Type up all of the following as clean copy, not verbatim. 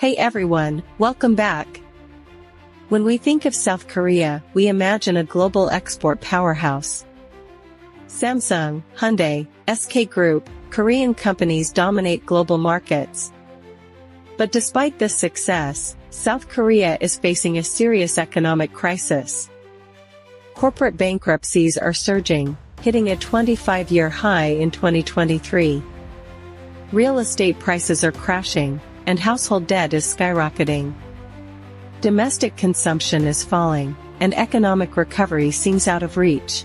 Hey everyone, welcome back. When we think of South Korea, we imagine a global export powerhouse. Samsung, Hyundai, SK Group, Korean companies dominate global markets. But despite this success, South Korea is facing a serious economic crisis. Corporate bankruptcies are surging, hitting a 25-year high in 2023. Real estate prices are crashing, and household debt is skyrocketing. Domestic consumption is falling, and economic recovery seems out of reach.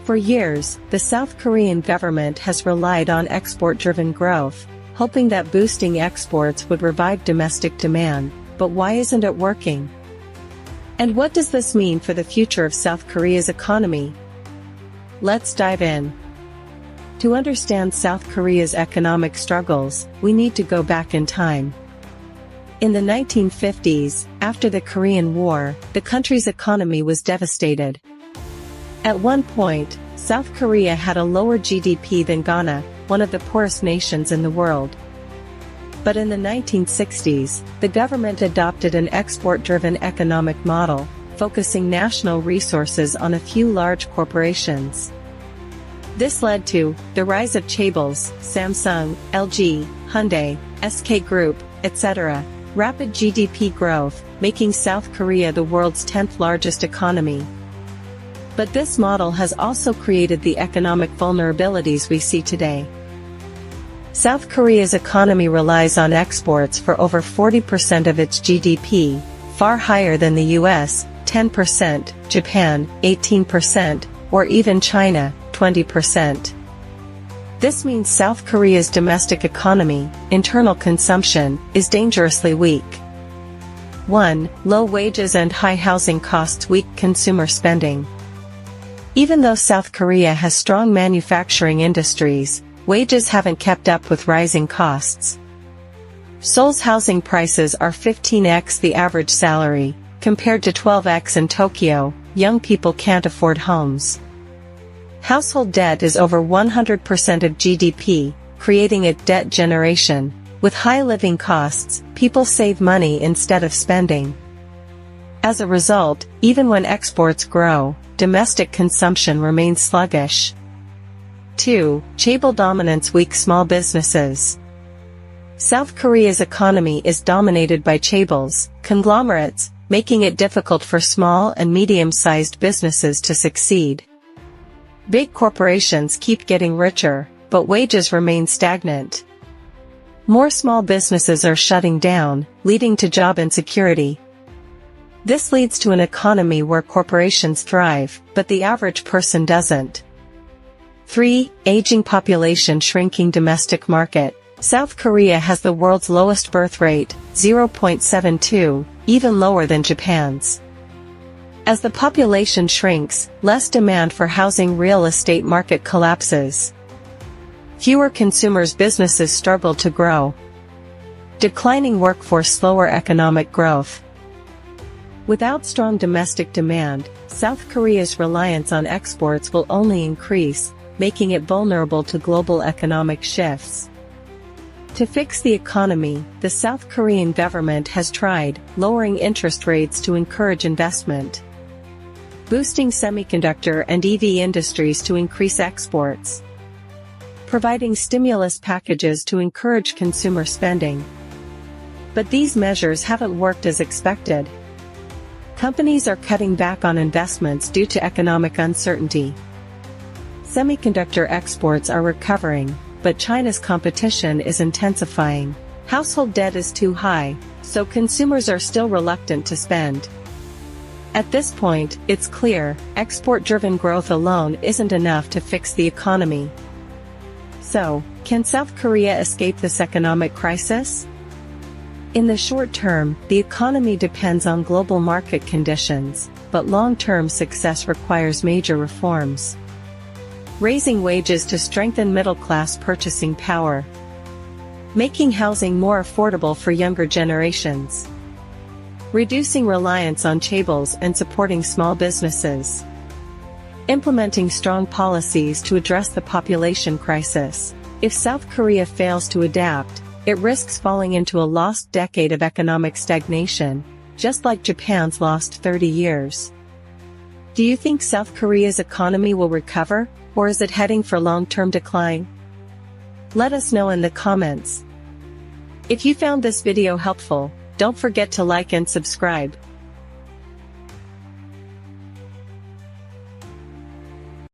For years, the South Korean government has relied on export-driven growth, hoping that boosting exports would revive domestic demand, but why isn't it working? And what does this mean for the future of South Korea's economy? Let's dive in. To understand South Korea's economic struggles, we need to go back in time. In the 1950s, after the Korean War, the country's economy was devastated. At one point, South Korea had a lower GDP than Ghana, one of the poorest nations in the world. But in the 1960s, the government adopted an export-driven economic model, focusing national resources on a few large corporations. This led to the rise of chaebols, Samsung, LG, Hyundai, SK Group, etc., rapid GDP growth, making South Korea the world's 10th largest economy. But this model has also created the economic vulnerabilities we see today. South Korea's economy relies on exports for over 40% of its GDP, far higher than the US, 10%, Japan, 18%, or even China, 20%. This means South Korea's domestic economy, internal consumption, is dangerously weak. 1. Low wages and high housing costs weak consumer spending. Even though South Korea has strong manufacturing industries, wages haven't kept up with rising costs. Seoul's housing prices are 15x the average salary, compared to 12x in Tokyo. Young people can't afford homes. Household debt is over 100% of GDP, creating a debt generation. With high living costs, people save money instead of spending. As a result, even when exports grow, domestic consumption remains sluggish. 2. Chaebol dominance weak small businesses. South Korea's economy is dominated by chaebols, conglomerates, making it difficult for small and medium-sized businesses to succeed. Big corporations keep getting richer, but wages remain stagnant. More small businesses are shutting down, leading to job insecurity. This leads to an economy where corporations thrive, but the average person doesn't. 3. Aging population shrinking domestic market. South Korea has the world's lowest birth rate, 0.72, even lower than Japan's. As the population shrinks, less demand for housing real estate market collapses. Fewer consumers' businesses struggle to grow. Declining workforce slower economic growth. Without strong domestic demand, South Korea's reliance on exports will only increase, making it vulnerable to global economic shifts. To fix the economy, the South Korean government has tried lowering interest rates to encourage investment, boosting semiconductor and EV industries to increase exports, providing stimulus packages to encourage consumer spending. But these measures haven't worked as expected. Companies are cutting back on investments due to economic uncertainty. Semiconductor exports are recovering, but China's competition is intensifying. Household debt is too high, so consumers are still reluctant to spend. At this point, it's clear, export-driven growth alone isn't enough to fix the economy. So, can South Korea escape this economic crisis? In the short term, the economy depends on global market conditions, but long-term success requires major reforms. Raising wages to strengthen middle-class purchasing power. Making housing more affordable for younger generations. Reducing reliance on chaebols and supporting small businesses. Implementing strong policies to address the population crisis. If South Korea fails to adapt, it risks falling into a lost decade of economic stagnation, just like Japan's lost 30 years. Do you think South Korea's economy will recover, or is it heading for long-term decline? Let us know in the comments. If you found this video helpful, don't forget to like and subscribe.